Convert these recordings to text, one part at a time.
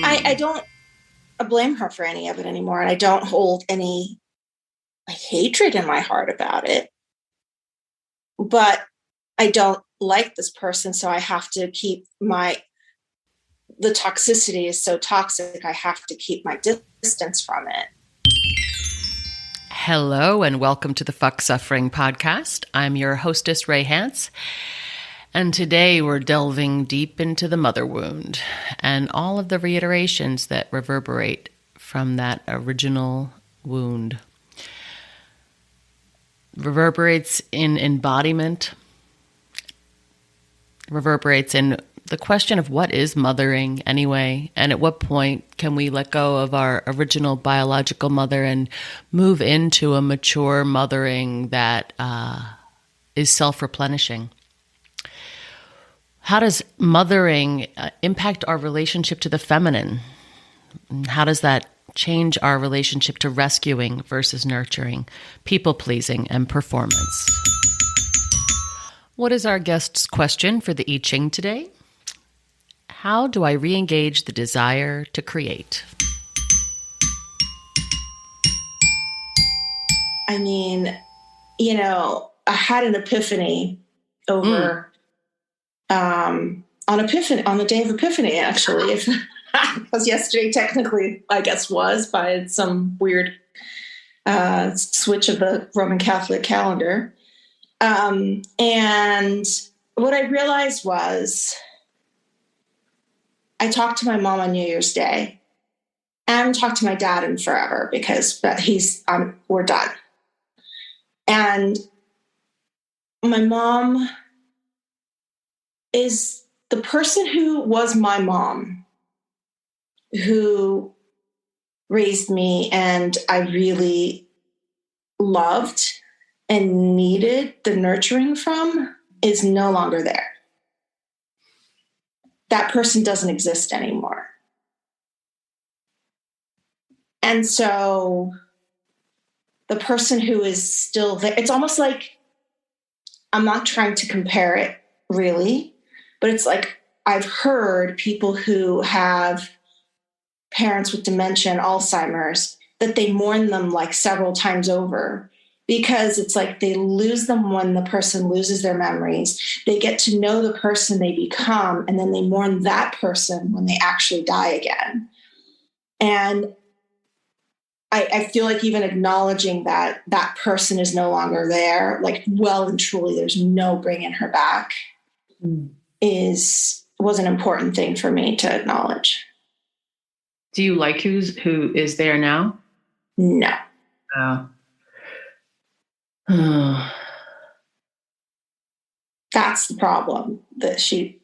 I don't blame her for any of it anymore. And I don't hold any hatred in my heart about it. But I don't like this person. So I have to keep the toxicity is so toxic. I have to keep my distance from it. Hello and welcome to the Fuck Suffering Podcast. I'm your hostess, Ray Hance. And today we're delving deep into the mother wound and all of the reiterations that reverberate from that original wound. Reverberates in embodiment, reverberates in the question of what is mothering anyway, and at what point can we let go of our original biological mother and move into a mature mothering that is self-replenishing. How does mothering impact our relationship to the feminine? How does that change our relationship to rescuing versus nurturing, people-pleasing, and performance? What is our guest's question for the I Ching today? How do I re-engage the desire to create? I mean, I had an epiphany over on the day of Epiphany, actually. Because yesterday technically, I guess, was by some weird switch of the Roman Catholic calendar. And what I realized was I talked to my mom on New Year's Day. And I haven't talked to my dad in forever because we're done. And my mom is the person who was my mom, who raised me, and I really loved and needed the nurturing from, is no longer there. That person doesn't exist anymore. And so the person who is still there, it's almost like, I'm not trying to compare it really, but it's like I've heard people who have parents with dementia and Alzheimer's that they mourn them like several times over, because it's like they lose them when the person loses their memories. They get to know the person they become, and then they mourn that person when they actually die again. And I feel like even acknowledging that that person is no longer there, like well and truly there's no bringing her back, was an important thing for me to acknowledge. Do you like who is there now? No. Oh. That's the problem, that she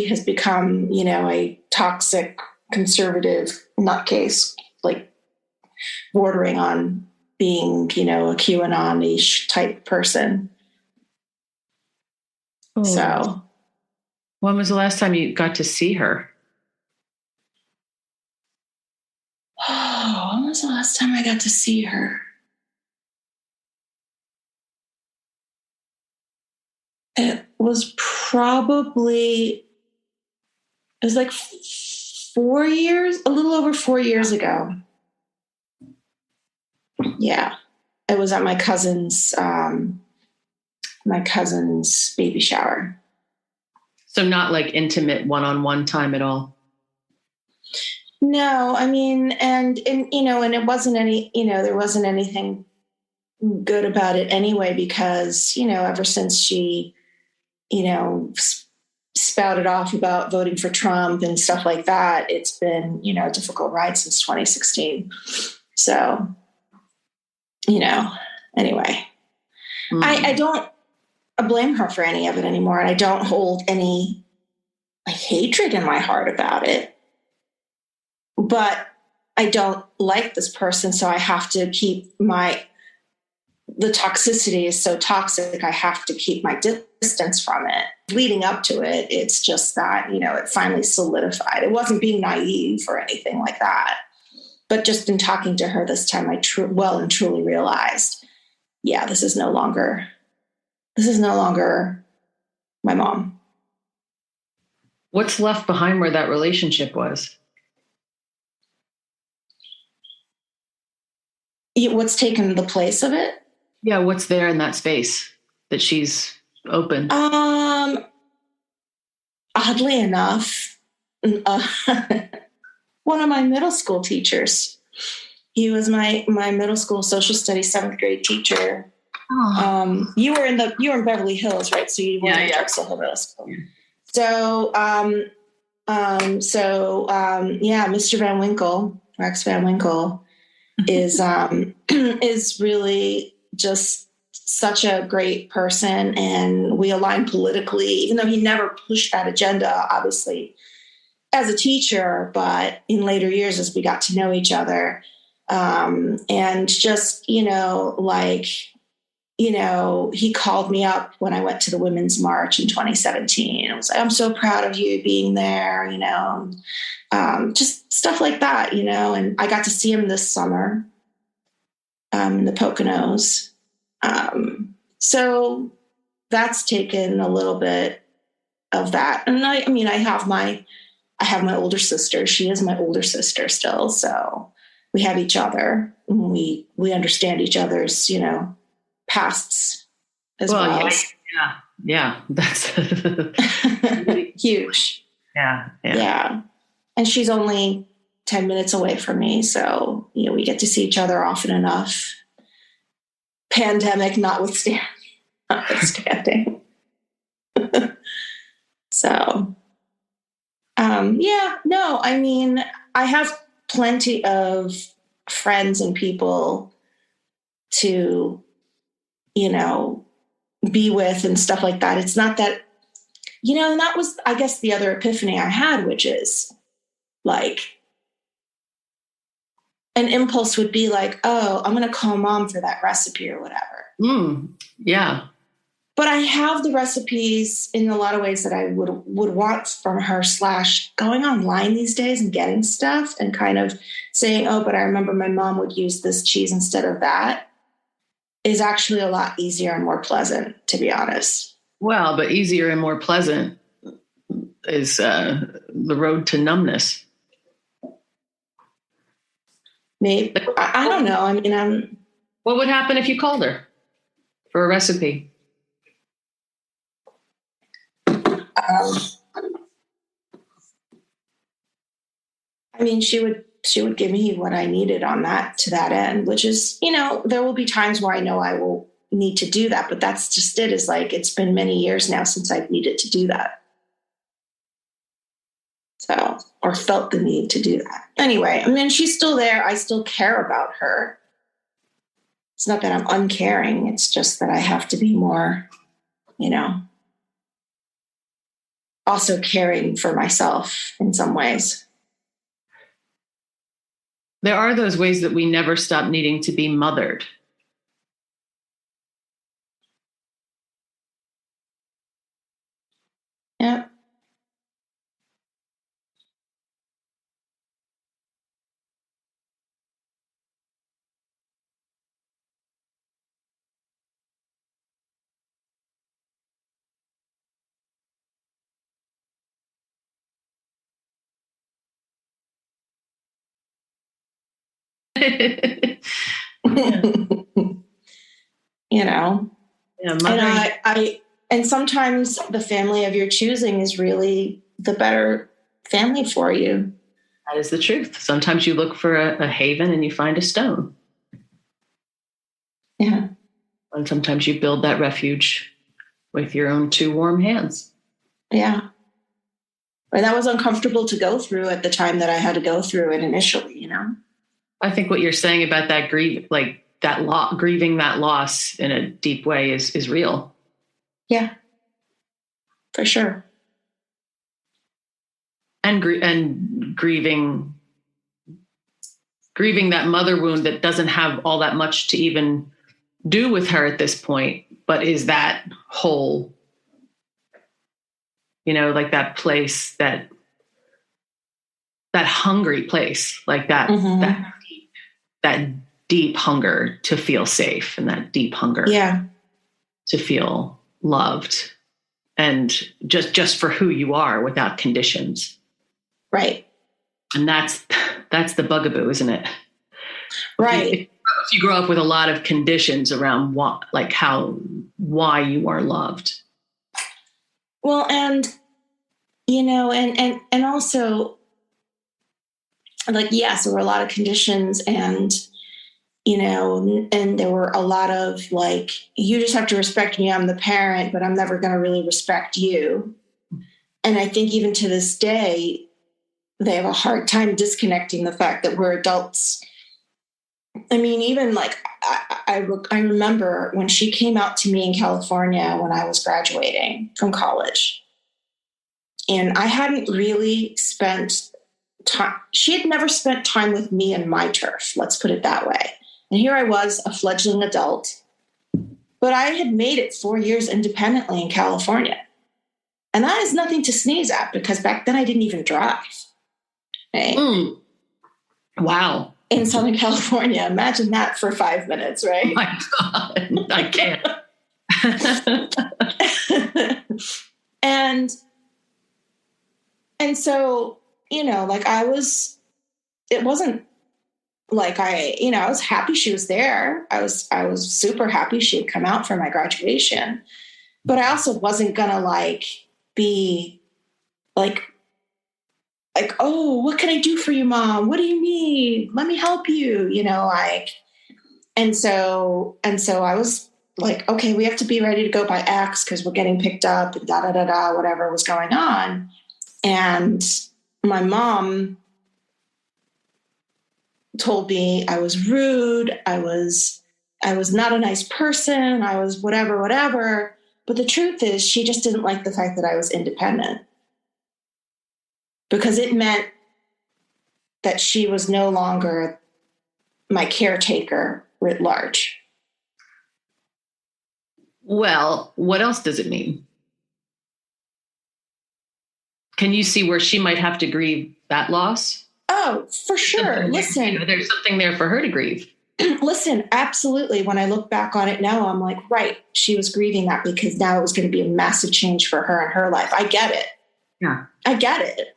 has become, a toxic conservative nutcase, like bordering on being, a QAnon-ish type person. Oh. So When was the last time you got to see her? Oh, when was the last time I got to see her? It was like 4 years, a little over 4 years ago. Yeah. It was at my cousin's baby shower. So not like intimate one-on-one time at all? No, I mean, and it wasn't there wasn't anything good about it anyway, because, ever since she, spouted off about voting for Trump and stuff like that, it's been, a difficult ride since 2016. So, anyway, I don't blame her for any of it anymore. And I don't hold any hatred in my heart about it. But I don't like this person, so I have to keep the toxicity is so toxic, I have to keep my distance from it. Leading up to it, it's just that, it finally solidified. It wasn't being naive or anything like that. But just in talking to her this time, I well and truly realized, yeah, this is no longer my mom. What's left behind where that relationship was? What's taken the place of it? Yeah, what's there in that space that she's opened? Oddly enough, uh, one of my middle school teachers. He was my middle school social studies 7th grade teacher. Oh. You were in Beverly Hills, right? So you were in Drexel Hill Middle School. Yeah. Mr. Van Winkle, Rex Van Winkle, is really just such a great person, and we align politically, even though he never pushed that agenda, obviously, as a teacher, but in later years as we got to know each other. And just, he called me up when I went to the Women's March in 2017. I was like, I'm so proud of you being there, just stuff like that, and I got to see him this summer in the Poconos. So that's taken a little bit of that. And I have my older sister. She is my older sister still. So we have each other. We understand each other's, pasts as well. Yeah. That's huge. Yeah. And she's only 10 minutes away from me. So, we get to see each other often enough. Pandemic notwithstanding. So, I have plenty of friends and people to, be with and stuff like that. It's not that, and that was, I guess, the other epiphany I had, which is like an impulse would be like, oh, I'm going to call mom for that recipe or whatever. Yeah. But I have the recipes in a lot of ways that I would want from her / going online these days and getting stuff and kind of saying, oh, but I remember my mom would use this cheese instead of that, is actually a lot easier and more pleasant, to be honest. Well, but easier and more pleasant is the road to numbness. Maybe. I don't know. What would happen if you called her for a recipe? She would give me what I needed on that, to that end, which is, there will be times where I know I will need to do that, but that's just it, is like, it's been many years now since I've needed to do that. So, or felt the need to do that. Anyway, she's still there. I still care about her. It's not that I'm uncaring. It's just that I have to be more, also caring for myself in some ways. There are those ways that we never stop needing to be mothered. Yeah. And sometimes the family of your choosing is really the better family for you. That is the truth. Sometimes you look for a haven and you find a stone. Yeah. And sometimes you build that refuge with your own 2 warm hands. Yeah. And that was uncomfortable to go through at the time that I had to go through it initially, I think what you're saying about that grieving that loss in a deep way is real. Yeah, for sure. And grieving that mother wound that doesn't have all that much to even do with her at this point, but is that whole, like that place, that hungry place, like that, mm-hmm. that deep hunger to feel safe, and that deep hunger to feel loved, and just for who you are without conditions. Right. And that's the bugaboo, isn't it? Right. if you grow up with a lot of conditions around why you are loved. Well, and, and also, like, yes, there were a lot of conditions, and, and there were a lot of like, you just have to respect me. I'm the parent, but I'm never going to really respect you. And I think even to this day, they have a hard time disconnecting the fact that we're adults. I mean, even like, I remember when she came out to me in California when I was graduating from college, and I hadn't really spent time. She had never spent time with me and my turf. Let's put it that way. And here I was, a fledgling adult, but I had made it 4 years independently in California. And that is nothing to sneeze at, because back then I didn't even drive. Right? Wow. In Southern California. Imagine that for 5 minutes, right? Oh my God, I can't. And so, like it wasn't like I was happy she was there. I was super happy she had come out for my graduation, but I also wasn't gonna like be like, oh, what can I do for you, Mom? What do you need? Let me help you, and so I was like, okay, we have to be ready to go by X because we're getting picked up and whatever was going on. And my mom told me I was rude. I was not a nice person. I was whatever. But the truth is, she just didn't like the fact that I was independent, because it meant that she was no longer my caretaker writ large. Well, what else does it mean? Can you see where she might have to grieve that loss? Oh, for sure. Listen, there's something there for her to grieve. Listen, absolutely. When I look back on it now, I'm like, right, she was grieving that because now it was going to be a massive change for her in her life. I get it. Yeah. I get it.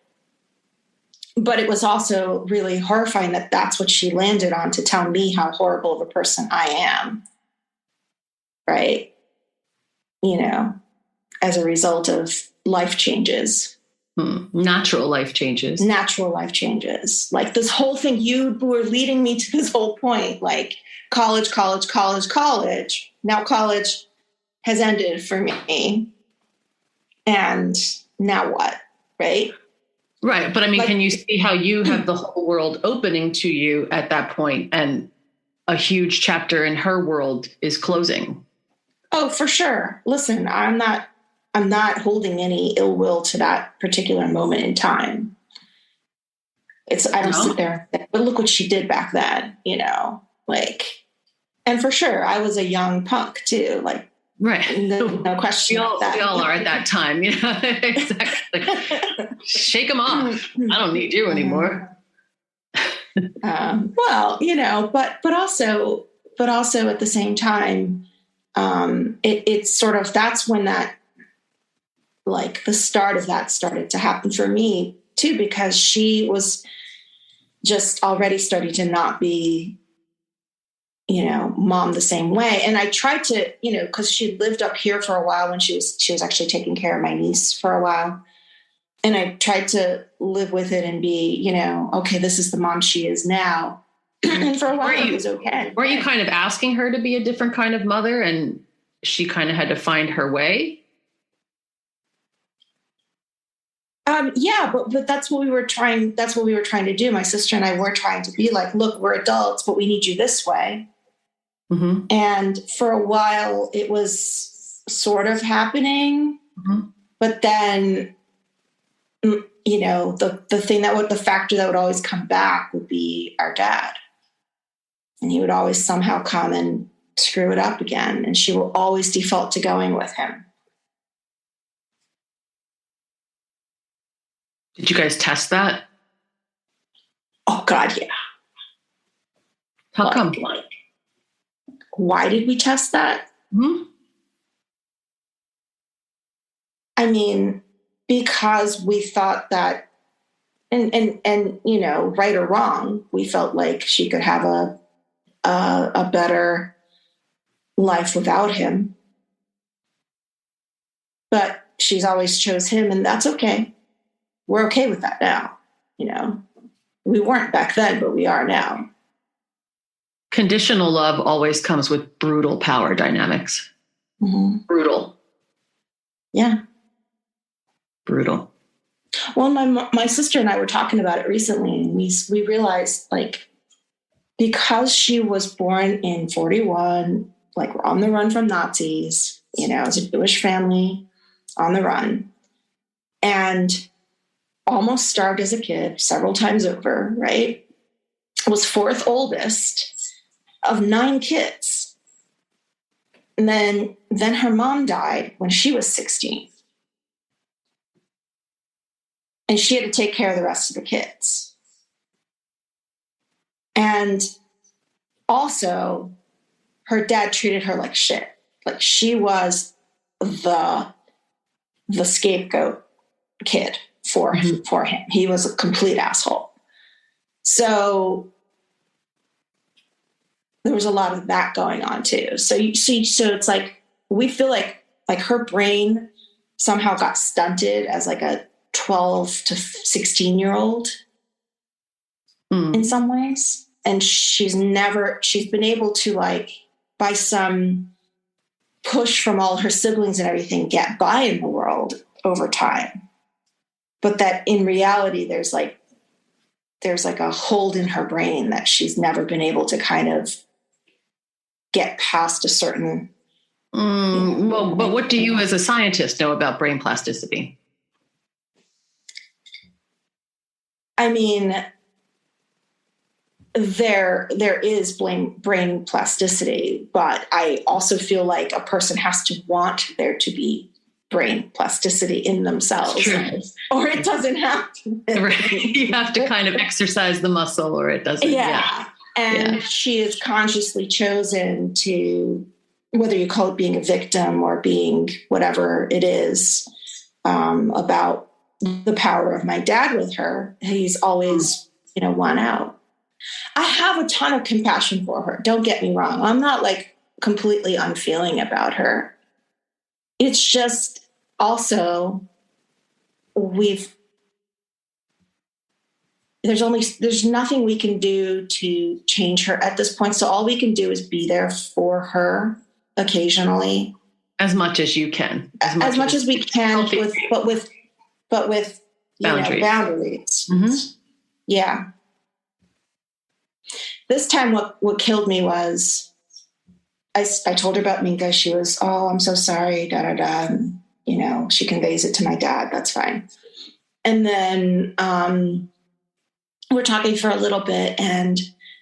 But it was also really horrifying that that's what she landed on, to tell me how horrible of a person I am. Right? As a result of life changes. Natural life changes. Like this whole thing, you were leading me to this whole point, like college. Now college has ended for me. And now what? Right? Right. But I mean, can you see how you have the whole world opening to you at that point, and a huge chapter in her world is closing? Oh, for sure. Listen, I'm not holding any ill will to that particular moment in time. I don't sit there, but look what she did back then, and for sure, I was a young punk too, right. No question about that. We all are at that time, exactly. Shake them off. I don't need you anymore. Well, but also at the same time, it's sort of, that's when that, like the start of that started to happen for me too, because she was just already starting to not be, mom the same way. And I tried to, because she lived up here for a while when she was actually taking care of my niece for a while. And I tried to live with it and be, okay, this is the mom she is now. And for a while it was okay. Weren't you kind of asking her to be a different kind of mother, and she kind of had to find her way? Yeah, but that's what we were trying. That's what we were trying to do. My sister and I were trying to be like, look, we're adults, but we need you this way. Mm-hmm. And for a while, it was sort of happening, but then, the factor that would always come back would be our dad, and he would always somehow come and screw it up again, and she will always default to going with him. Did you guys test that? Oh, God, yeah. How come? Why did we test that? Mm-hmm. I mean, because we thought that, and right or wrong, we felt like she could have a a better life without him. But she's always chose him, and that's okay. We're okay with that now. We weren't back then, but we are now. Conditional love always comes with brutal power dynamics. Mm-hmm. Brutal. Yeah. Brutal. Well, my sister and I were talking about it recently, and we realized, like, because she was born in 1941, like, we're on the run from Nazis, it's a Jewish family on the run, and almost starved as a kid several times over, right? Was fourth oldest of 9 kids. And then her mom died when she was 16. And she had to take care of the rest of the kids. And also, her dad treated her like shit. Like, she was the scapegoat kid for him. He was a complete asshole. So there was a lot of that going on too. So you see, so it's like, we feel like her brain somehow got stunted as like a 12 to 16-year-old in some ways. And she's been able to, like, by some push from all her siblings and everything, get by in the world over time. But that in reality, there's like a hold in her brain that she's never been able to kind of get past a certain. Well, but what do you as a scientist know about brain plasticity? I mean, there is brain plasticity, but I also feel like a person has to want there to be brain plasticity in themselves, or it doesn't happen. Right. You have to kind of exercise the muscle, or it doesn't. And she has consciously chosen to, whether you call it being a victim or being whatever it is, about the power of my dad with her. He's always, won out. I have a ton of compassion for her. Don't get me wrong. I'm not like completely unfeeling about her. It's just also there's nothing we can do to change her at this point. So all we can do is be there for her occasionally. As much as you can. As much as we can, but with boundaries. Mm-hmm. Yeah. This time what killed me was I told her about Minka. She was, oh, I'm so sorry, da da da. And, she conveys it to my dad. That's fine. And then we're talking for a little bit, and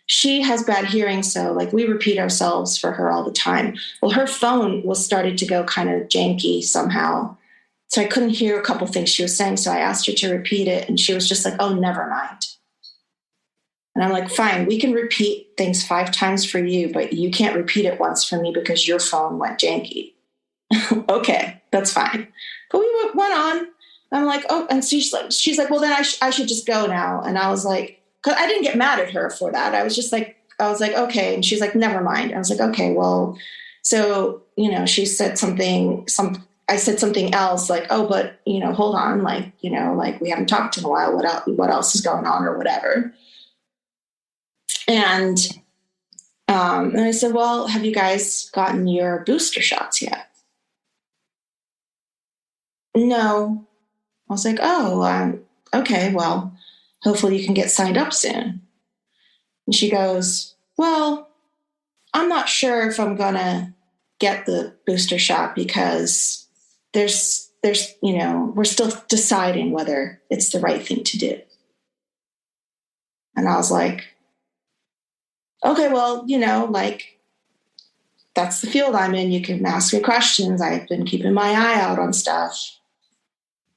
she has bad hearing, so like we repeat ourselves for her all the time. Well, her phone was started to go kind of janky somehow, so I couldn't hear a couple things she was saying. So I asked her to repeat it, and she was just like, "Oh, never mind." And I'm like, "Fine, we can repeat things 5 times for you, but you can't repeat it once for me because your phone went janky." Okay, that's fine. But we went on. I'm like, oh, and she's like, well, then I should just go now. And I was like, because I didn't get mad at her for that. I was like, okay. And she's like, never mind. I was like, okay, well, so, she said I said something else like, oh, but, hold on. Like, like we haven't talked in a while. What else is going on or whatever. And I said, well, have you guys gotten your booster shots yet? No. I was like, oh, okay, well, hopefully you can get signed up soon. And she goes, well, I'm not sure if I'm going to get the booster shot because there's, we're still deciding whether it's the right thing to do. And I was like, okay, well, like, that's the field I'm in. You can ask me questions. I've been keeping my eye out on stuff.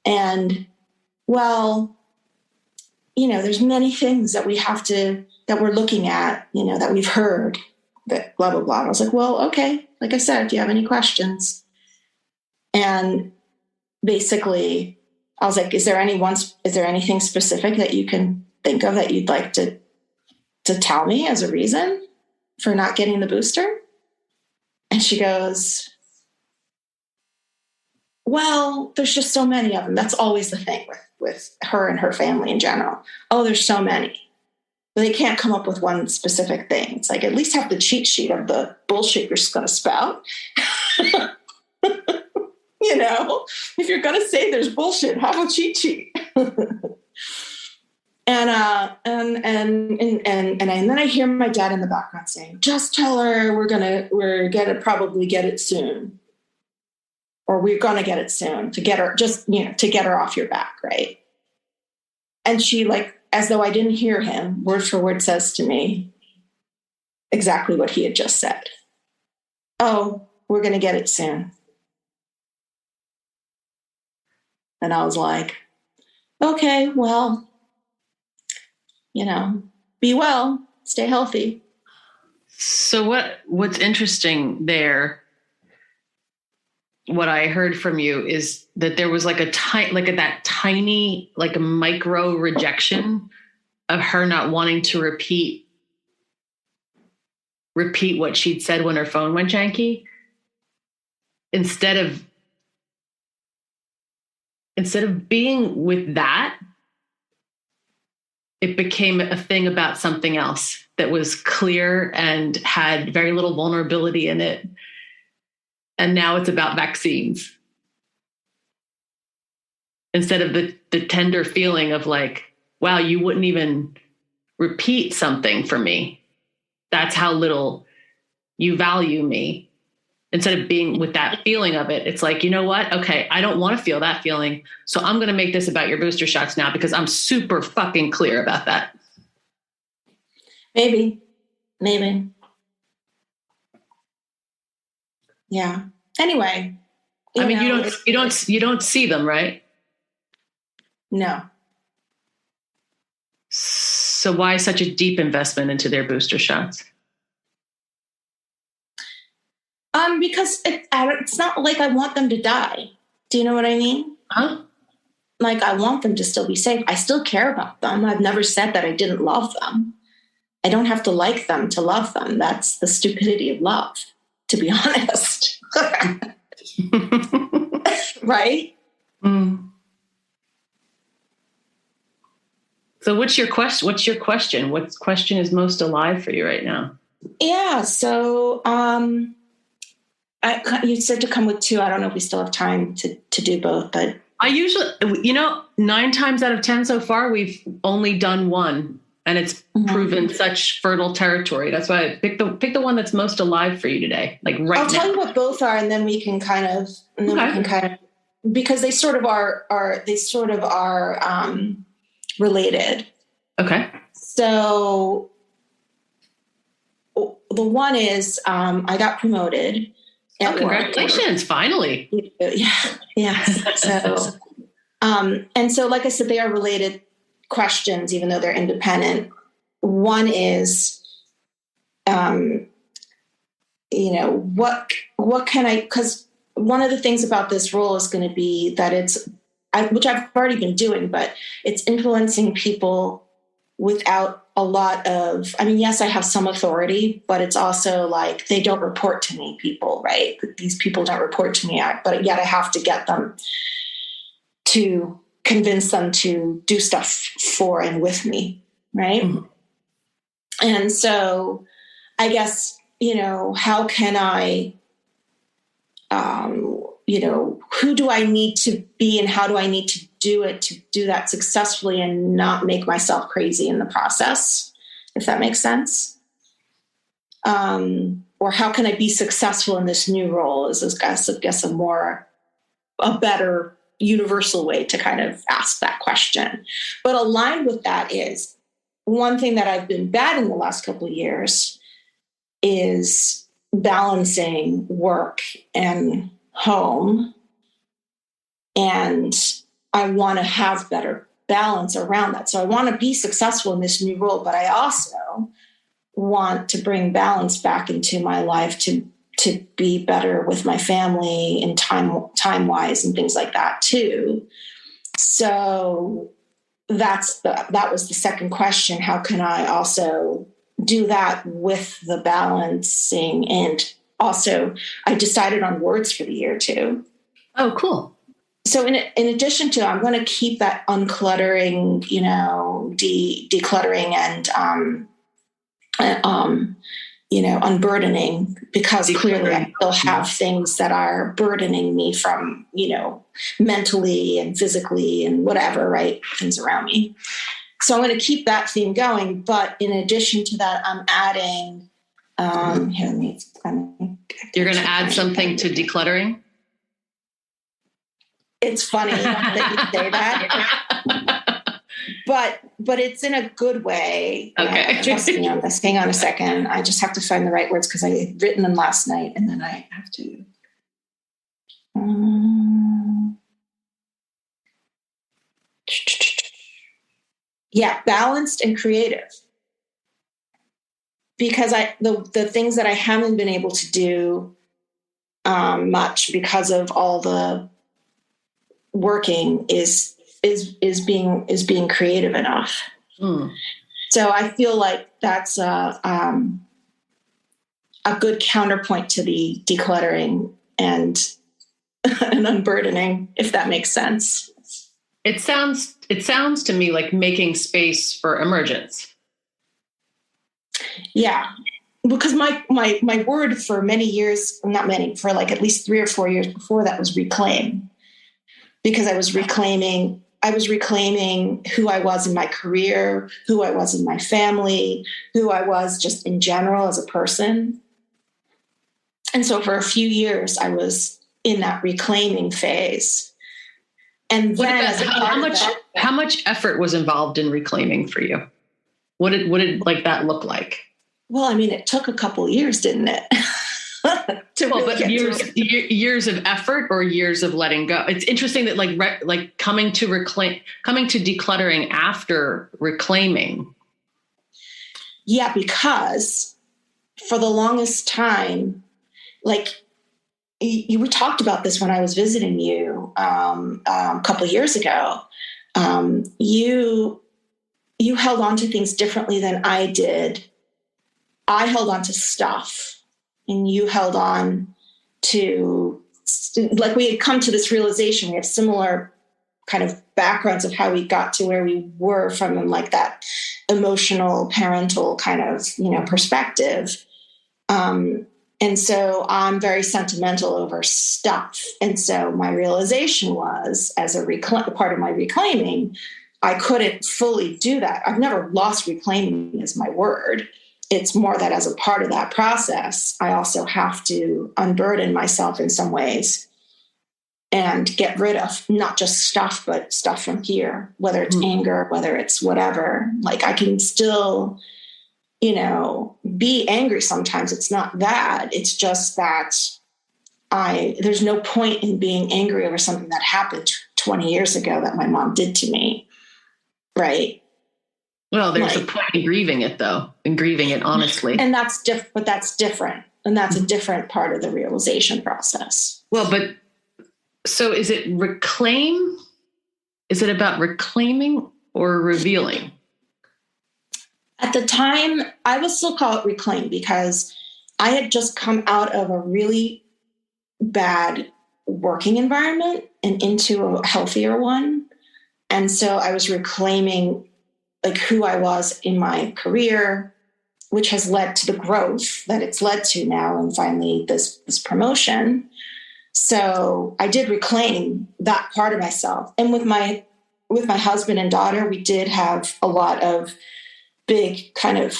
And, well, there's many things that that we're looking at, that we've heard, that blah, blah, blah. And I was like, well, okay. Like I said, do you have any questions? And basically I was like, is there anything specific that you can think of that you'd like to tell me as a reason? for not getting the booster? And she goes, well, there's just so many of them. That's always the thing with her and her family in general. Oh, there's so many. But they can't come up with one specific thing. It's like, at least have the cheat sheet of the bullshit you're going to spout. You know, if you're going to say there's bullshit, have a cheat sheet. And then I hear my dad in the background saying, just tell her we're gonna probably get it soon. Or we're gonna get it soon to get her, to get her off your back, right? And she, like, as though I didn't hear him, word for word says to me exactly what he had just said. Oh, we're gonna get it soon. And I was like, okay, well, be well, stay healthy. So what's interesting there, what I heard from you is that there was like a tiny, like a micro rejection of her not wanting to repeat what she'd said when her phone went janky. Instead of being with that, it became a thing about something else that was clear and had very little vulnerability in it. And now it's about vaccines. Instead of the tender feeling of like, wow, you wouldn't even repeat something for me. That's how little you value me. Instead of being with that feeling of it, it's like, you know what? Okay, I don't want to feel that feeling. So I'm going to make this about your booster shots now because I'm super fucking clear about that. Maybe. Yeah. Anyway. You don't see them, right? No. So why such a deep investment into their booster shots? Because it's not like I want them to die. Do you know what I mean? Huh? Like, I want them to still be safe. I still care about them. I've never said that I didn't love them. I don't have to like them to love them. That's the stupidity of love, to be honest. Right? Mm. So what's your question? What question is most alive for you right now? Yeah. So, you said to come with 2. I don't know if we still have time to do both, but I usually, 9 times out of 10 so far, we've only done 1, and it's proven such fertile territory. That's why I pick the one that's most alive for you today. Like right now. I'll tell you what both are, and then we can kind of, because they sort of are related. Okay. So the one is, I got promoted. Congratulations! Finally. Yeah. So, and so, like I said, they are related questions, even though they're independent. One is, what can I? Because one of the things about this role is going to be that which I've already been doing, but it's influencing people without a lot of, yes, I have some authority, but it's also like they don't report to me, people, right? These people don't report to me, but yet I have to get them to convince them to do stuff for and with me, right? Mm-hmm. And so I guess, how can I, who do I need to be and how do I need to do it to do that successfully and not make myself crazy in the process, if that makes sense? Or how can I be successful in this new role is, I guess, a better universal way to kind of ask that question. But aligned with that is one thing that I've been bad in the last couple of years is balancing work and home. And I want to have better balance around that. So I want to be successful in this new role, but I also want to bring balance back into my life to be better with my family and time-wise and things like that too. So that was the second question. How can I also do that with the balancing. And also I decided on words for the year too. Oh, cool. So in addition to, I'm going to keep that uncluttering, decluttering and, unburdening, because clearly I still have things that are burdening me from, mentally and physically and whatever, right? Things around me. So I'm going to keep that theme going. But in addition to that, I'm adding, you're going to add something to decluttering? It's funny that you say that, but it's in a good way. Okay. Trust me on this. Hang on a second. I just have to find the right words because I had written them last night, and then I have to. Balanced and creative. Because the things that I haven't been able to do much because of all the working is being creative enough. So I feel like that's a good counterpoint to the decluttering and unburdening, if that makes sense. It sounds to me like making space for emergence. Yeah. Because my word for many years, not many, for like at least 3 or 4 years before that was reclaim. Because I was reclaiming who I was in my career, who I was in my family, who I was just in general as a person. And so for a few years, I was in that reclaiming phase. And then how much effort was involved in reclaiming for you? What did like that look like? Well, I mean, it took a couple of years, didn't it? Years of effort or years of letting go. It's interesting that like coming to decluttering after reclaiming. Yeah, because for the longest time, like we talked about this when I was visiting you a couple of years ago. You held on to things differently than I did. I held on to stuff. And you held on to, like, we had come to this realization. We have similar kind of backgrounds of how we got to where we were from, like that emotional, parental kind of, perspective. And so I'm very sentimental over stuff. And so my realization was, as a part of my reclaiming, I couldn't fully do that. I've never lost reclaiming as my word. It's more that as a part of that process, I also have to unburden myself in some ways and get rid of not just stuff, but stuff from here, whether it's anger, whether it's whatever. Like I can still, be angry sometimes. It's not that. It's just that there's no point in being angry over something that happened 20 years ago that my mom did to me. Right. Well, there's a point in grieving it, though, and grieving it honestly. And that's different, but that's different. And that's a different part of the realization process. Well, but so is it reclaim? Is it about reclaiming or revealing? At the time, I would still call it reclaim because I had just come out of a really bad working environment and into a healthier one. And so I was reclaiming like who I was in my career, which has led to the growth that it's led to now, and finally this promotion. So I did reclaim that part of myself. And with my husband and daughter, we did have a lot of big kind of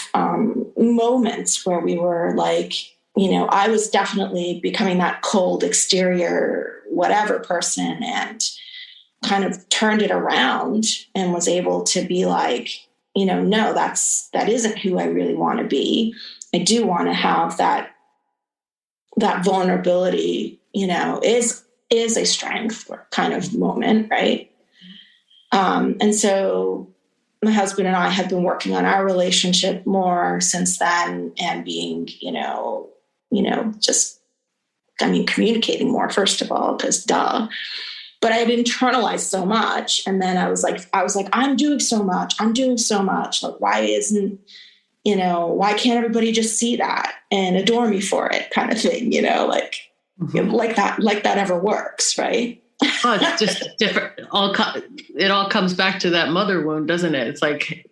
moments where we were like, I was definitely becoming that cold exterior, whatever person, and kind of turned it around and was able to be like, no, that isn't who I really want to be. I do want to have that vulnerability, is a strength kind of moment. Right. And so my husband and I have been working on our relationship more since then, and being, communicating more, first of all, because duh. But I had internalized so much. And then I was like, I'm doing so much. Like, why isn't, why can't everybody just see that and adore me for it, kind of thing, like that ever works, right? Oh, it's just different. It all comes back to that mother wound, doesn't it? It's like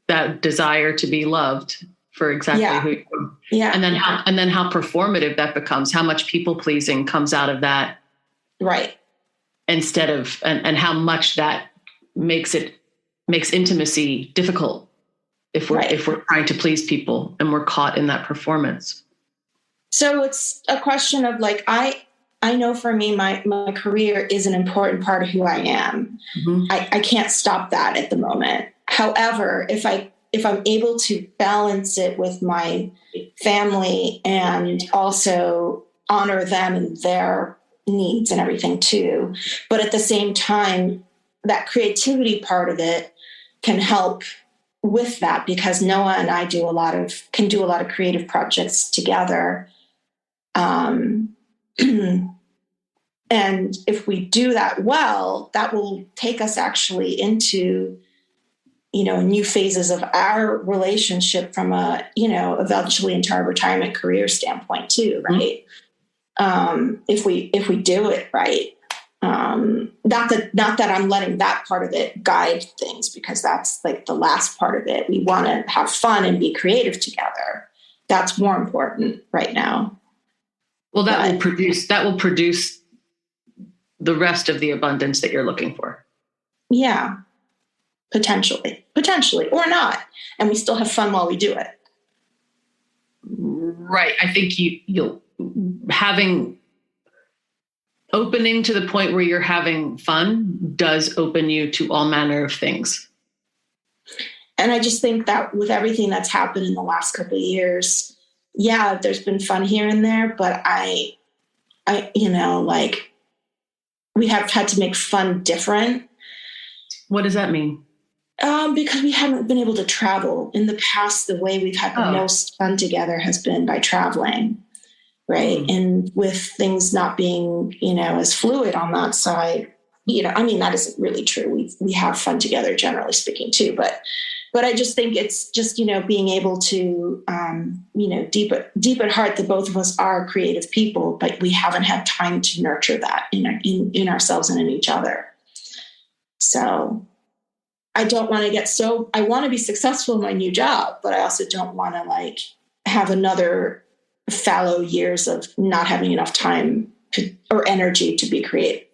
that desire to be loved for exactly who you are. Yeah. And then how performative that becomes, how much people pleasing comes out of that. Right. Instead of, and how much that makes intimacy difficult if we're trying to please people and we're caught in that performance. So it's a question of like, I know for me, my career is an important part of who I am. Mm-hmm. I can't stop that at the moment. However, if I'm able to balance it with my family and also honor them and their needs and everything too, but at the same time, that creativity part of it can help with that, because Noah and I can do a lot of creative projects together. And if we do that well, that will take us actually into, new phases of our relationship from eventually into our retirement career standpoint too, right? Mm-hmm. If we do it right. Not that I'm letting that part of it guide things, because that's like the last part of it. We want to have fun and be creative together. That's more important right now. Well, that will produce the rest of the abundance that you're looking for. Yeah. Potentially or not. And we still have fun while we do it. Right. I think you'll having opening to the point where you're having fun does open you to all manner of things. And I just think that with everything that's happened in the last couple of years, there's been fun here and there, but I we have had to make fun different. What does that mean? Because we haven't been able to travel. In the past, the way we've had the most fun together has been by traveling. Right. Mm-hmm. And with things not being, as fluid on that side, that isn't really true. We have fun together, generally speaking, too. But I just think it's just, being able to, deep at heart, that both of us are creative people, but we haven't had time to nurture that in ourselves and in each other. So I don't want to I want to be successful in my new job, but I also don't want to have another fallow years of not having enough time or energy to be creative.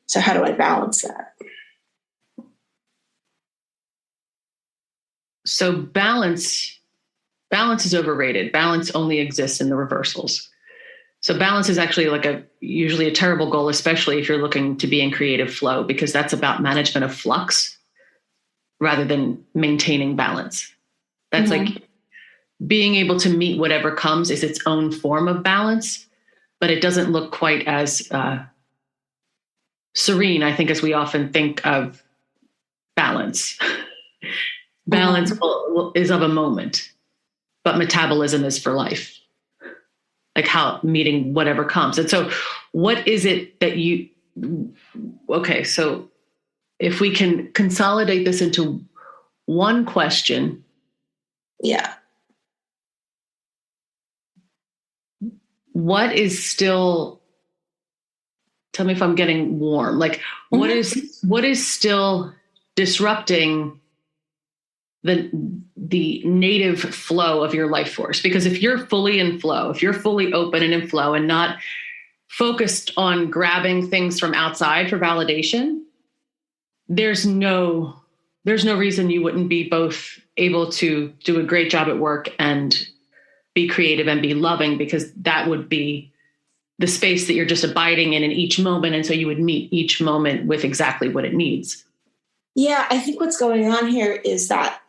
So how do I balance that? So balance is overrated. Balance only exists in the reversals. So balance is actually usually a terrible goal, especially if you're looking to be in creative flow, because that's about management of flux rather than maintaining balance. That's like being able to meet whatever comes is its own form of balance, but it doesn't look quite as serene, I think, as we often think of balance. Balance is of a moment, but metabolism is for life. Like how meeting whatever comes. And so what is it that so if we can consolidate this into one question. Yeah. What is still, tell me if I'm getting warm, what is still disrupting the native flow of your life force? Because if you're fully in flow, if you're fully open and in flow and not focused on grabbing things from outside for validation, there's no reason you wouldn't be both able to do a great job at work and be creative and be loving, because that would be the space that you're just abiding in each moment. And so you would meet each moment with exactly what it needs. Yeah, I think what's going on here is that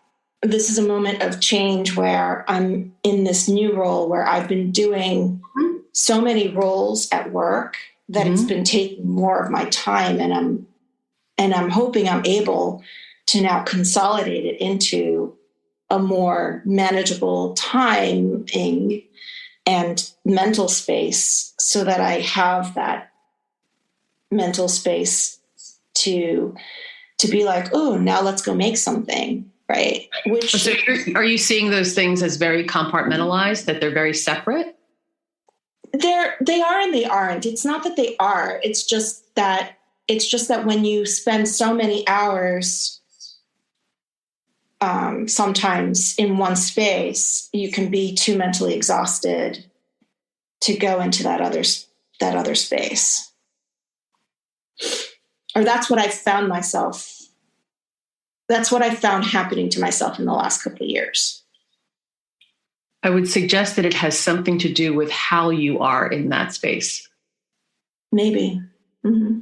this is a moment of change where I'm in this new role where I've been doing so many roles at work that it's been taking more of my time, and I'm hoping I'm able to now consolidate it into a more manageable timing and mental space, so that I have that mental space to be like, oh, now let's go make something. right? So are you seeing those things as very compartmentalized, that they're very separate? They are and they aren't. It's not that they are. It's just that when you spend so many hours sometimes in one space, you can be too mentally exhausted to go into that other space. Or that's what I found myself. That's what I found happening to myself in the last couple of years. I would suggest that it has something to do with how you are in that space. Maybe. Mm-hmm.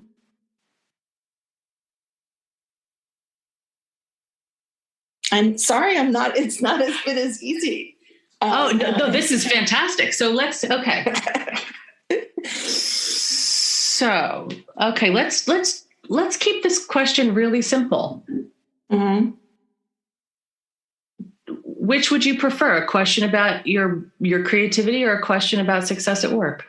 I'm sorry, it's not as good as easy. No, this is fantastic. So let's keep this question really simple. Mm-hmm. Which would you prefer? A question about your creativity or a question about success at work?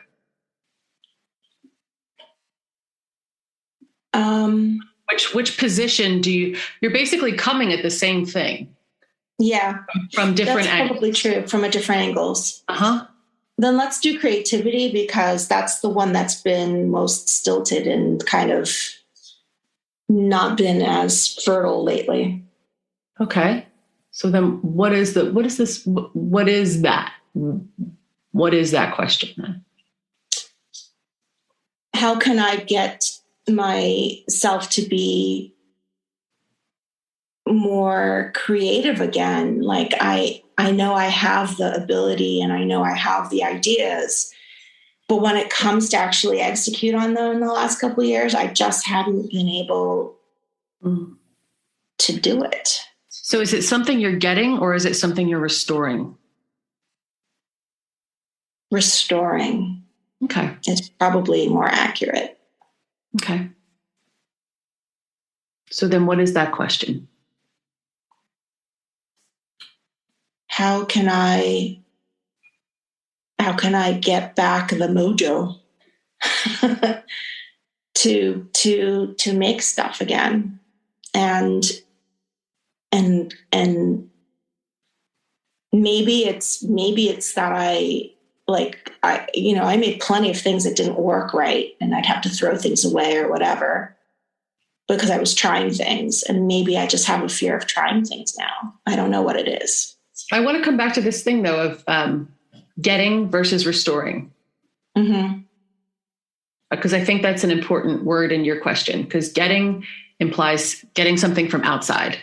Which position you're basically coming at the same thing? Yeah. From different angles. That's probably true, from a different angles. Uh-huh. Then let's do creativity, because that's the one that's been most stilted and kind of not been as fertile lately. Okay. So then what is that question then? How can I get myself to be more creative again? Like I know I have the ability and I know I have the ideas, but when it comes to actually execute on them in the last couple of years, I just haven't been able to do it. So is it something you're getting, or is it something you're restoring? Restoring. Okay. It's probably more accurate. Okay. So then what is that question? How can I get back the mojo to make stuff again? And maybe it's that I made plenty of things that didn't work right, and I'd have to throw things away or whatever because I was trying things, and maybe I just have a fear of trying things now. I don't know what it is. I want to come back to this thing though of getting versus restoring. Mm-hmm. Because I think that's an important word in your question, because getting implies getting something from outside.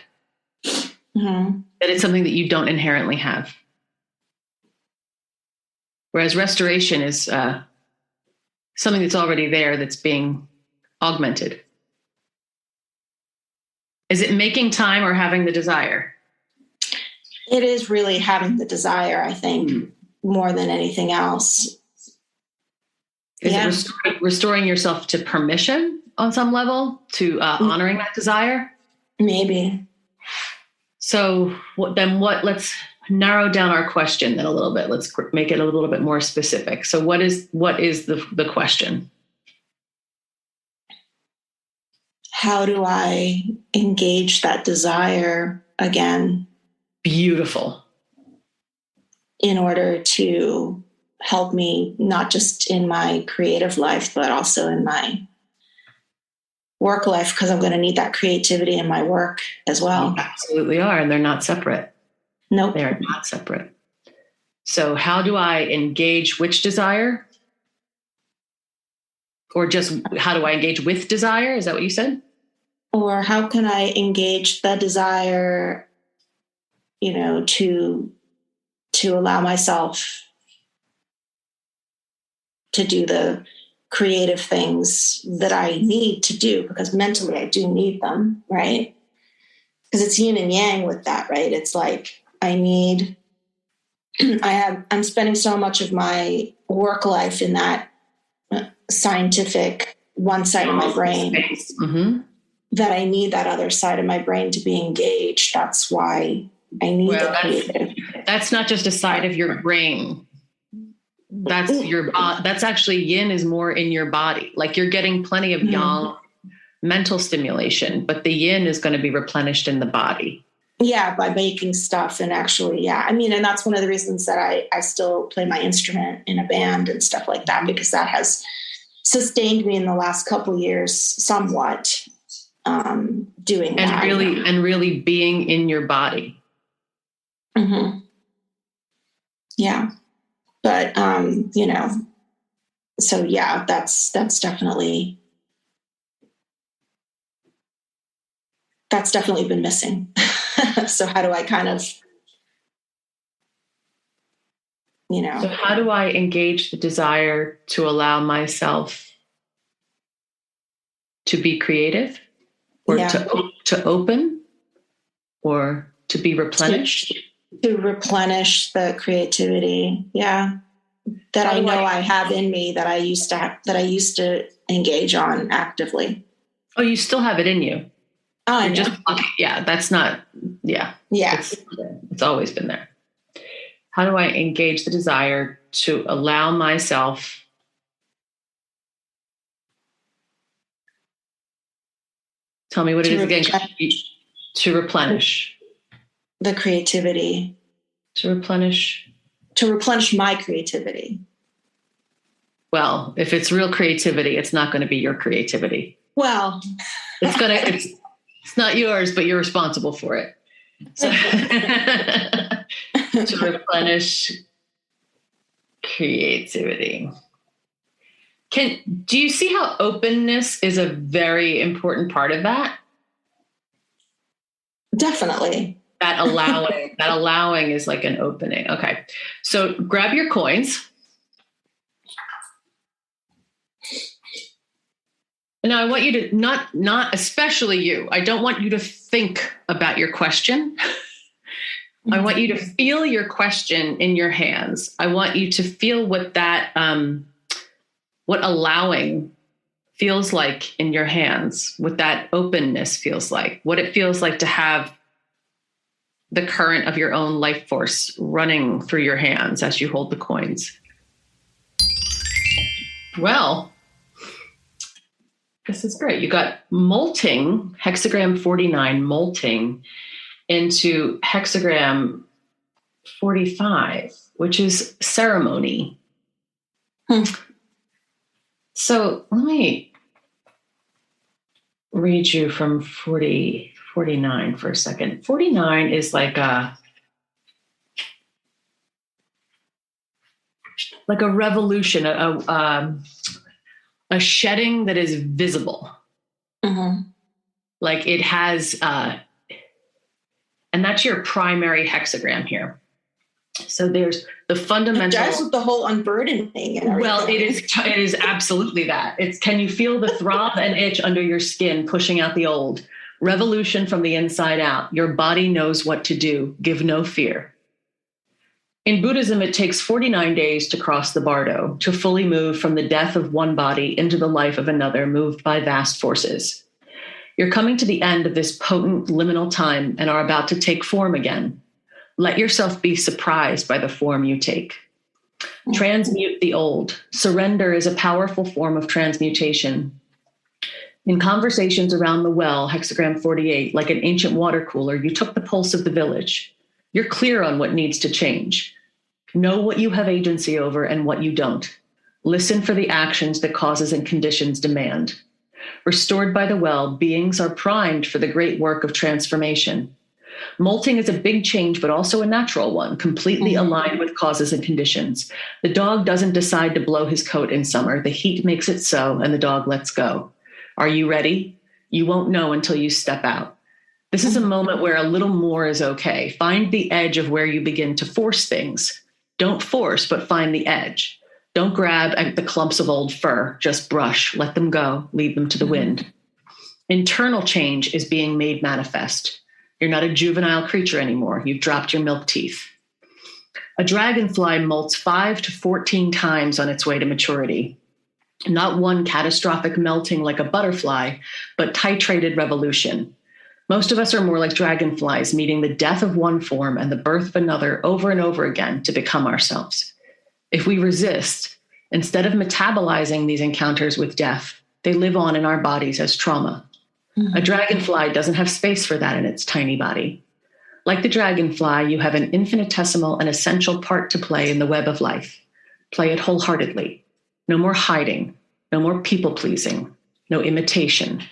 Mm-hmm. That it's something that you don't inherently have. Whereas restoration is something that's already there that's being augmented. Is it making time or having the desire? It is really having the desire, I think, more than anything else. Is it restoring yourself to permission on some level, to honoring that desire? Maybe. So let's narrow down our question then a little bit. Let's make it a little bit more specific. So what is the question? How do I engage that desire again? Beautiful. In order to help me, not just in my creative life, but also in my work life, because I'm going to need that creativity in my work as well. You absolutely are. And they're not separate. Nope. They're not separate. So how do I engage which desire? Or just how do I engage with desire? Is that what you said? Or how can I engage the desire, to allow myself to do the creative things that I need to do, because mentally I do need them, right? Because it's yin and yang with that, right? It's like I'm spending so much of my work life in that scientific one side of my brain, that I need that other side of my brain to be engaged. That's why I need the creative. That's not just a side of your brain. That's that's actually yin is more in your body. Like you're getting plenty of yang mental stimulation, but the yin is going to be replenished in the body. Yeah, by making stuff and actually, yeah. I mean, and that's one of the reasons that I still play my instrument in a band and stuff like that, because that has sustained me in the last couple of years somewhat, doing and that. Really being in your body. Mm-hmm. Yeah. But, so yeah, that's definitely been missing. So how do I kind of, So how do I engage the desire to allow myself to be creative, or to open, or to be replenished? To replenish the creativity. Yeah. That I know I have in me that I used to engage on actively. Oh, you still have it in you. Oh, that's not, yeah. It's always been there. How do I engage the desire to allow myself tell me what it is again? To replenish the creativity. To replenish my creativity. Well, if it's real creativity, it's not going to be your creativity. Well, it's not yours, but you're responsible for it. So to replenish creativity. Do you see how openness is a very important part of that? Definitely. That allowing is like an opening. Okay. So grab your coins. Now I want you to not especially you. I don't want you to think about your question. I want you to feel your question in your hands. I want you to feel what that, what allowing feels like in your hands, what that openness feels like, what it feels like to have the current of your own life force running through your hands as you hold the coins. Well, this is great. You got molting, hexagram 49, molting into hexagram 45, which is ceremony. So let me read you from 49 for a second. 49 is like a revolution, a shedding that is visible. Mm-hmm. Like it has, and that's your primary hexagram here. So there's the fundamental. It does with the whole unburdening and everything. Well, it is absolutely that. It's, can you feel the throb and itch under your skin, pushing out the old? Revolution from the inside out. Your body knows what to do. Give no fear. In Buddhism, it takes 49 days to cross the bardo, to fully move from the death of one body into the life of another, moved by vast forces. You're coming to the end of this potent liminal time and are about to take form again. Let yourself be surprised by the form you take. Transmute the old. Surrender is a powerful form of transmutation. In conversations around the well, hexagram 48, like an ancient water cooler, you took the pulse of the village. You're clear on what needs to change. Know what you have agency over and what you don't. Listen for the actions that causes and conditions demand. Restored by the well, beings are primed for the great work of transformation. Molting is a big change, but also a natural one, completely aligned with causes and conditions. The dog doesn't decide to blow his coat in summer. The heat makes it so, and the dog lets go. Are you ready? You won't know until you step out. This is a moment where a little more is okay. Find the edge of where you begin to force things. Don't force, but find the edge. Don't grab at the clumps of old fur. Just brush, let them go, leave them to the wind. Internal change is being made manifest. You're not a juvenile creature anymore. You've dropped your milk teeth. A dragonfly molts 5 to 14 times on its way to maturity. Not one catastrophic melting like a butterfly, but titrated revolution. Most of us are more like dragonflies, meeting the death of one form and the birth of another over and over again to become ourselves. If we resist, instead of metabolizing these encounters with death, they live on in our bodies as trauma. A dragonfly doesn't have space for that in its tiny body. Like the dragonfly, you have an infinitesimal and essential part to play in the web of life. Play it wholeheartedly. No more hiding. No more people pleasing. No imitation.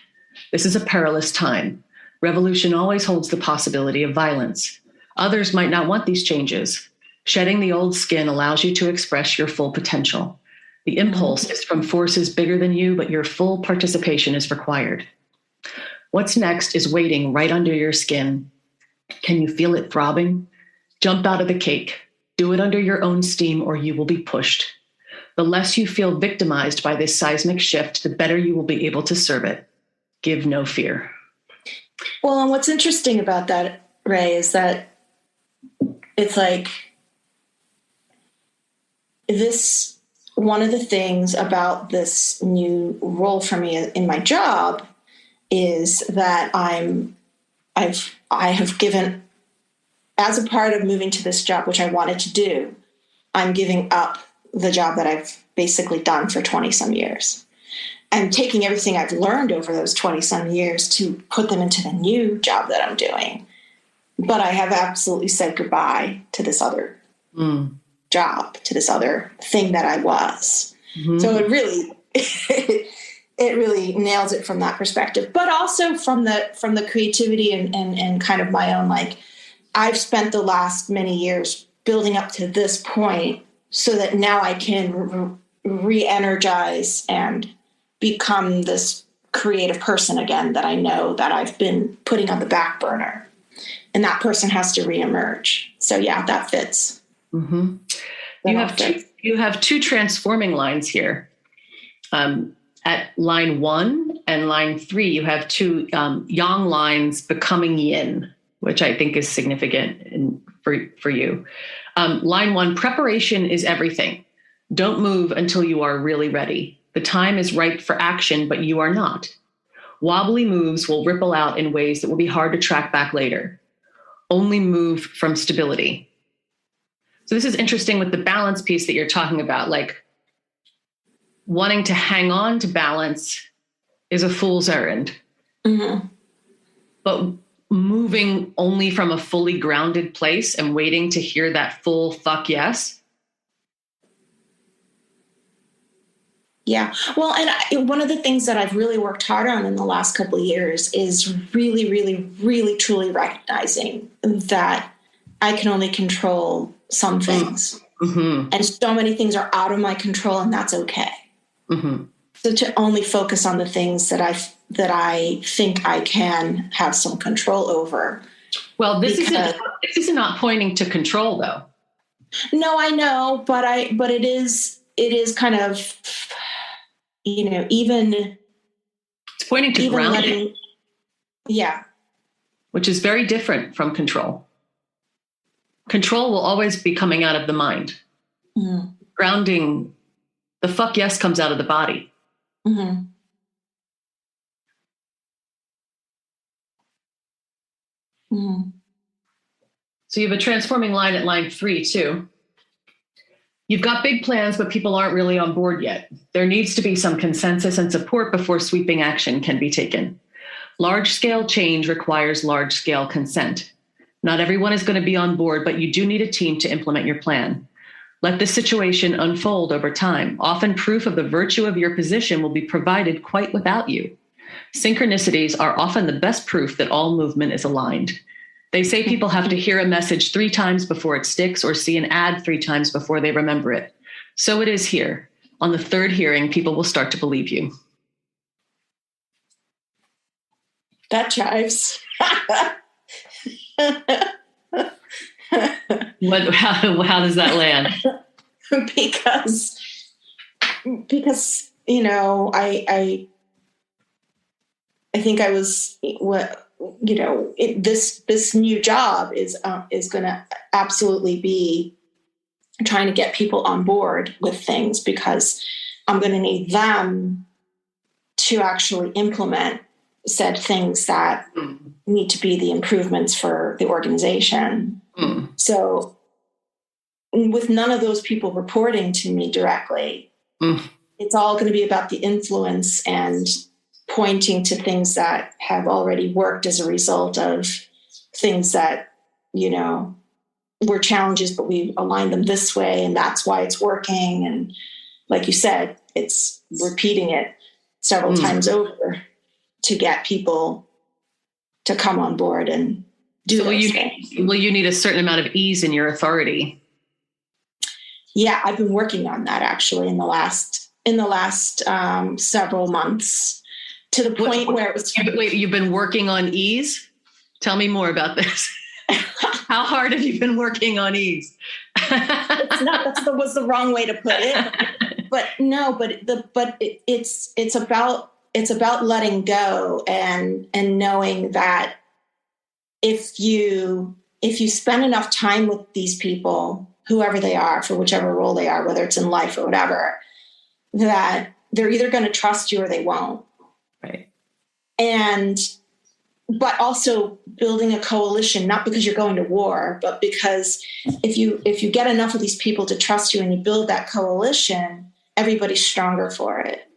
This is a perilous time. Revolution always holds the possibility of violence. Others might not want these changes. Shedding the old skin allows you to express your full potential. The impulse is from forces bigger than you, but your full participation is required. What's next is waiting right under your skin. Can you feel it throbbing? Jump out of the cake. Do it under your own steam, or you will be pushed. The less you feel victimized by this seismic shift, the better you will be able to serve it. Give no fear. Well, and what's interesting about that, Ray, is that it's like this, one of the things about this new role for me in my job is that I have given, as a part of moving to this job, which I wanted to do, I'm giving up the job that I've basically done for 20 some years. I'm taking everything I've learned over those 20 some years to put them into the new job that I'm doing. But I have absolutely said goodbye to this other job, to this other thing that I was. Mm-hmm. So it really, it really nails it from that perspective, but also from the creativity and kind of my own, like, I've spent the last many years building up to this point so that now I can re-energize and become this creative person again that I know that I've been putting on the back burner. And that person has to reemerge. So yeah, that fits. Mm-hmm. You have two transforming lines here. At line 1 and line 3, you have two yang lines becoming yin, which I think is significant for you. Line 1, preparation is everything. Don't move until you are really ready. The time is ripe for action, but you are not. Wobbly moves will ripple out in ways that will be hard to track back later. Only move from stability. So this is interesting with the balance piece that you're talking about, like wanting to hang on to balance is a fool's errand. Mm-hmm. But moving only from a fully grounded place and waiting to hear that full fuck yes. Yeah. Well, and one of the things that I've really worked hard on in the last couple of years is really, really, really, truly recognizing that I can only control some things. Mm-hmm. And so many things are out of my control, and that's okay. Mm-hmm. So to only focus on the things that I think I can have some control over. Well, this is not pointing to control, though. No, I know, but it is kind of, even it's pointing to grounding. Yeah. Which is very different from control. Control will always be coming out of the mind. Mm-hmm. Grounding, the fuck yes comes out of the body. Mm-hmm. Mm-hmm. So you have a transforming line at line 3 too. You've got big plans, but people aren't really on board yet. There needs to be some consensus and support before sweeping action can be taken. Large-scale change requires large-scale consent. Not everyone is going to be on board, but you do need a team to implement your plan. Let the situation unfold over time. Often proof of the virtue of your position will be provided quite without you. Synchronicities are often the best proof that all movement is aligned. They say people have to hear a message 3 times before it sticks or see an ad 3 times before they remember it. So it is here. On the 3rd hearing, people will start to believe you. That chives. How does that land? Because I think I was this new job is going to absolutely be trying to get people on board with things, because I'm going to need them to actually implement said things that need to be the improvements for the organization. Mm. So with none of those people reporting to me directly, it's all going to be about the influence and pointing to things that have already worked as a result of things that we're challenges, but we align them this way, and that's why it's working. And like you said, it's repeating it several times over to get people to come on board and do those things. Will you need a certain amount of ease in your authority? Yeah, I've been working on that actually in the last several months, to the point where it was. Wait, you've been working on ease? Tell me more about this. How hard have you been working on ease? That was the wrong way to put it. But no, it's about letting go and knowing that if you spend enough time with these people, whoever they are, for whichever role they are, whether it's in life or whatever, that they're either going to trust you or they won't. Right. But also building a coalition, not because you're going to war, but because if you get enough of these people to trust you and you build that coalition, everybody's stronger for it.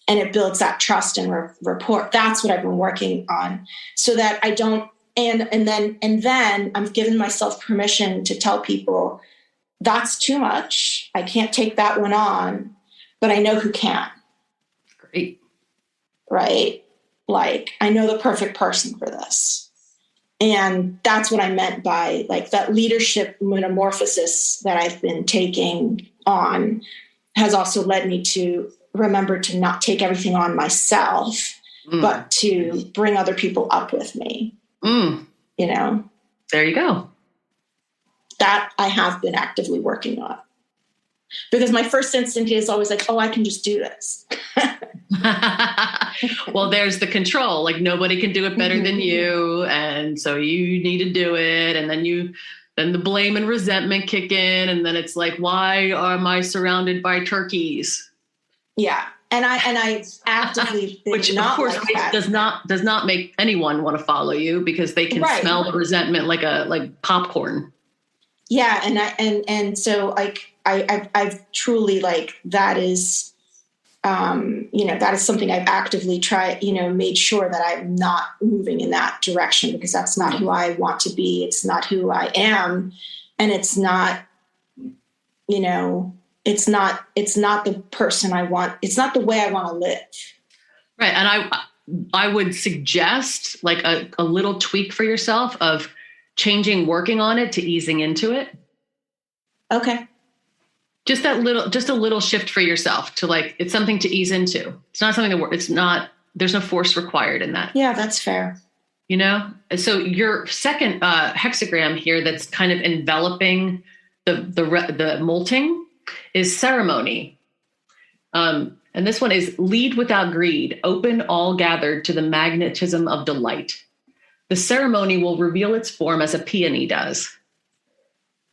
And it builds that trust and rapport. That's what I've been working on, so that I don't, and then I'm giving myself permission to tell people that's too much. I can't take that one on, but I know who can. Great. Right. Like, I know the perfect person for this. And that's what I meant by like that leadership metamorphosis that I've been taking on has also led me to remember to not take everything on myself, but to bring other people up with me. There you go. That I have been actively working on. Because my first instinct is always like, oh, I can just do this. Well, there's the control. Like, nobody can do it better than you. And so you need to do it. And then the blame and resentment kick in. And then it's like, why am I surrounded by turkeys? Yeah. And I actively which of course like does not make anyone want to follow you, because they can smell the resentment like popcorn. Yeah. And so like, I've truly like, that is, that is something I've actively tried, made sure that I'm not moving in that direction, because that's not who I want to be. It's not who I am. And it's not, it's not the person I want. It's not the way I want to live. Right. And I would suggest like a little tweak for yourself of working on it to easing into it. Okay. Just a little shift for yourself to like, it's something to ease into. It's not something there's no force required in that. Yeah, that's fair. So your second hexagram here that's kind of enveloping the molting is ceremony. And this one is lead without greed, open all gathered to the magnetism of delight. The ceremony will reveal its form as a peony does.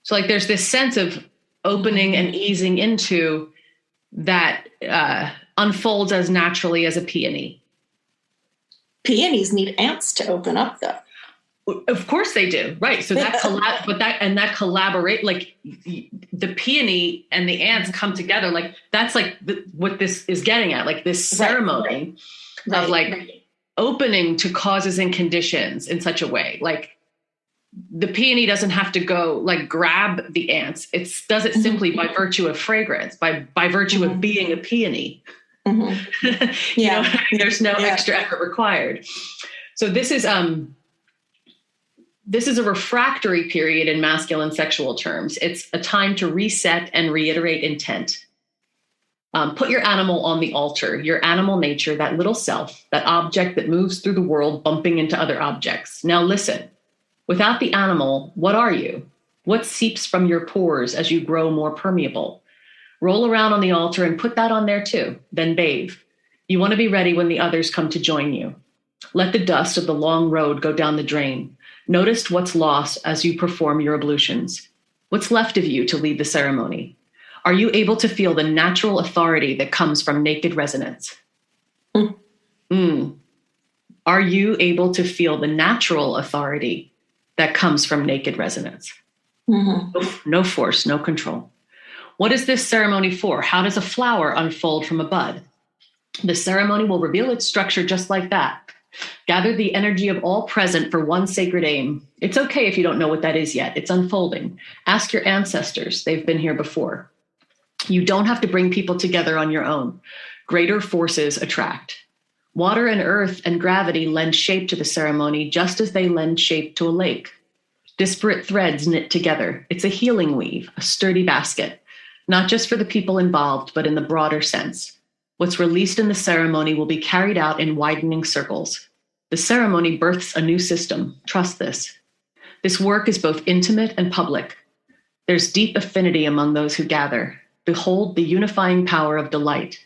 So like there's this sense of opening and easing into that unfolds as naturally as a peony. Peonies need ants to open up, though. Of course they do, right? So that collaborate, like the peony and the ants come together, like that's like what this is getting at, like this ceremony of like opening to causes and conditions in such a way, like. The peony doesn't have to go like grab the ants. It does it simply by virtue of fragrance, by virtue of being a peony. Yeah. There's no extra effort required. So this is a refractory period in masculine sexual terms. It's a time to reset and reiterate intent. Put your animal on the altar, your animal nature, that little self, that object that moves through the world, bumping into other objects. Now listen. Without the animal, what are you? What seeps from your pores as you grow more permeable? Roll around on the altar and put that on there too. Then bathe. You want to be ready when the others come to join you. Let the dust of the long road go down the drain. Notice what's lost as you perform your ablutions. What's left of you to lead the ceremony? Are you able to feel the natural authority that comes from naked resonance? Are you able to feel the natural authority that comes from naked resonance? No force, no control. What is this ceremony for? How does a flower unfold from a bud? The ceremony will reveal its structure just like that. Gather the energy of all present for one sacred aim. It's okay if you don't know what that is yet. It's unfolding. Ask your ancestors. They've been here before. You don't have to bring people together on your own. Greater forces attract. Water and earth and gravity lend shape to the ceremony just as they lend shape to a lake. Disparate threads knit together. It's a healing weave, a sturdy basket, not just for the people involved, but in the broader sense. What's released in the ceremony will be carried out in widening circles. The ceremony births a new system. Trust this. This work is both intimate and public. There's deep affinity among those who gather. Behold the unifying power of delight.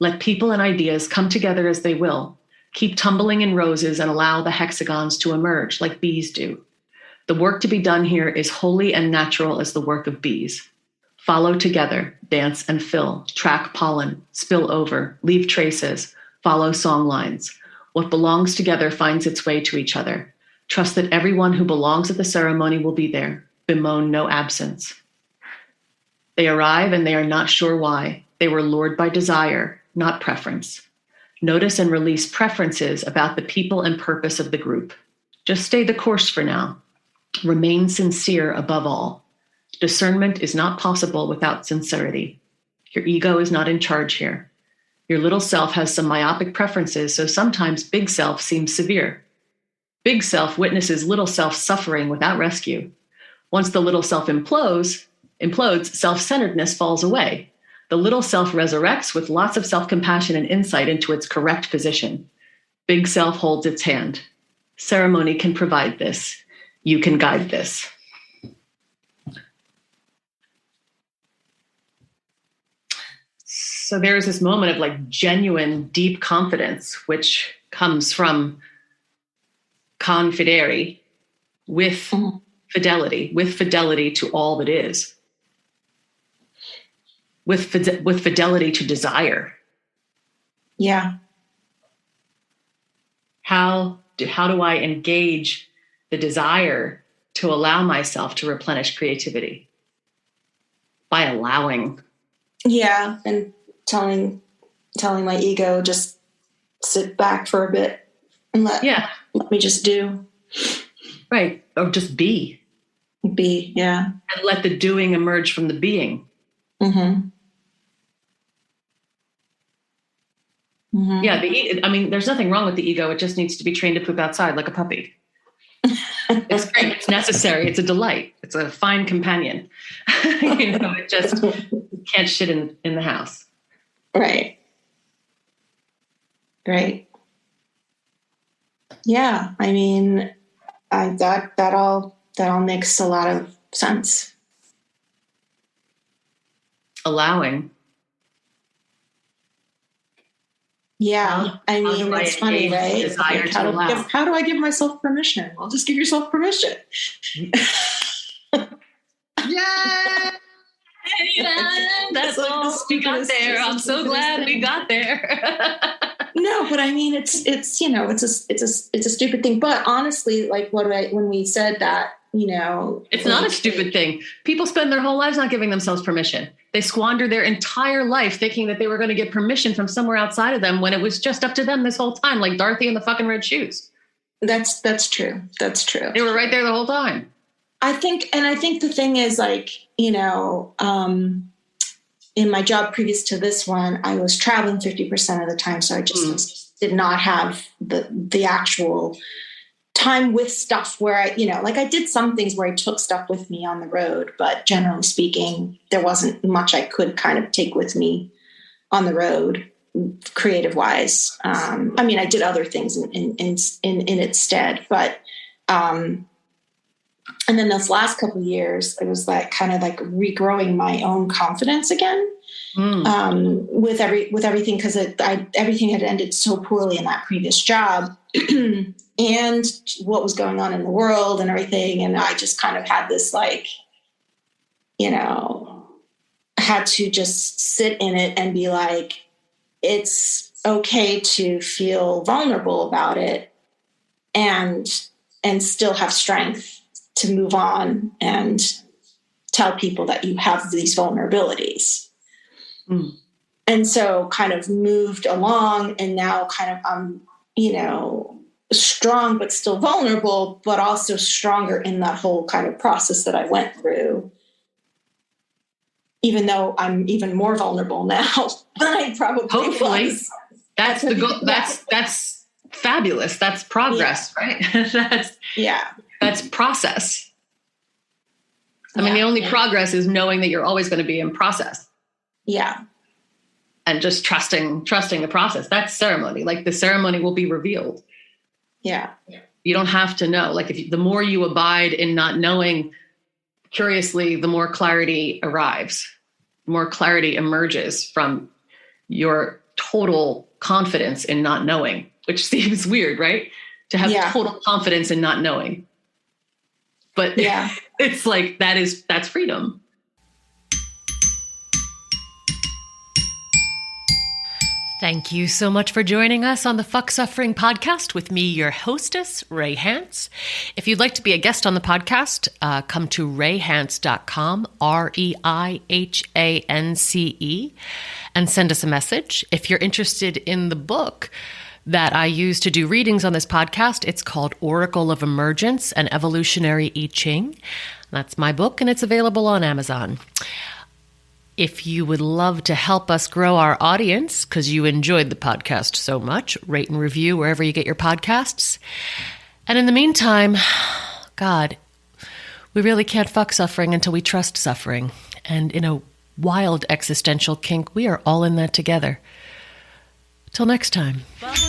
Let people and ideas come together as they will. Keep tumbling in roses and allow the hexagons to emerge like bees do. The work to be done here is holy and natural as the work of bees. Follow together, dance and fill, track pollen, spill over, leave traces, follow song lines. What belongs together finds its way to each other. Trust that everyone who belongs at the ceremony will be there. Bemoan no absence. They arrive and they are not sure why. They were lured by desire, not preference. Notice and release preferences about the people and purpose of the group. Just stay the course for now. Remain sincere above all. Discernment is not possible without sincerity. Your ego is not in charge here. Your little self has some myopic preferences, so sometimes big self seems severe. Big self witnesses little self suffering without rescue. Once the little self implodes, self-centeredness falls away. The little self resurrects with lots of self-compassion and insight into its correct position. Big self holds its hand. Ceremony can provide this. You can guide this. So there's this moment of like genuine, deep confidence, which comes from confidere, with fidelity to all that is, with fidelity to desire. Yeah. How do I engage the desire to allow myself to replenish creativity? By allowing. Yeah, and telling my ego, just sit back for a bit and let me just do. Right. Or just be. Be, yeah. And let the doing emerge from the being. Mm-hmm. Mm-hmm. Yeah, there's nothing wrong with the ego. It just needs to be trained to poop outside like a puppy. It's great. It's necessary. It's a delight. It's a fine companion. It just can't shit in the house. Right. Yeah. I mean, that all makes a lot of sense. Allowing. Yeah. It's funny, right? Like, how do I give myself permission? I'll just give yourself permission. Yeah. That's all we got there. I'm so glad we got there. No, but I mean, it's a stupid thing. But honestly, like when we said that, it's not a stupid thing. People spend their whole lives not giving themselves permission. They squander their entire life thinking that they were going to get permission from somewhere outside of them when it was just up to them this whole time, like Dorothy in the fucking red shoes. That's true. That's true. They were right there the whole time. I think the thing is, like, in my job previous to this one, I was traveling 50% of the time. So I just did not have the actual time with stuff where I did some things where I took stuff with me on the road, but generally speaking, there wasn't much I could kind of take with me on the road, creative wise. I did other things in its stead, but, and then those last couple of years, it was like kind of like regrowing my own confidence again, with everything, because everything had ended so poorly in that previous job, and what was going on in the world and everything, and I just kind of had this had to just sit in it and be like, it's okay to feel vulnerable about it, and still have strength to move on and tell people that you have these vulnerabilities. And so kind of moved along, and now kind of, strong but still vulnerable, but also stronger in that whole kind of process that I went through. Even though I'm even more vulnerable now than I probably hopefully was. That's the goal. That's fabulous. That's progress, right? That's process. I mean, the only progress is knowing that you're always going to be in process. Yeah. And just trusting the process. That's ceremony. Like the ceremony will be revealed. Yeah. You don't have to know. Like the more you abide in not knowing, curiously, the more clarity arrives, the more clarity emerges from your total confidence in not knowing, which seems weird, right? To have total confidence in not knowing. But it's like, that's freedom. Thank you so much for joining us on the Fuck Suffering podcast with me, your hostess, Ray Hance. If you'd like to be a guest on the podcast, come to rayhance.com, REIHANCE, and send us a message. If you're interested in the book that I use to do readings on this podcast, it's called Oracle of Emergence, an Evolutionary I Ching. That's my book, and it's available on Amazon. If you would love to help us grow our audience, because you enjoyed the podcast so much, rate and review wherever you get your podcasts. And in the meantime, God, we really can't fuck suffering until we trust suffering. And in a wild existential kink, we are all in that together. Till next time. Bye.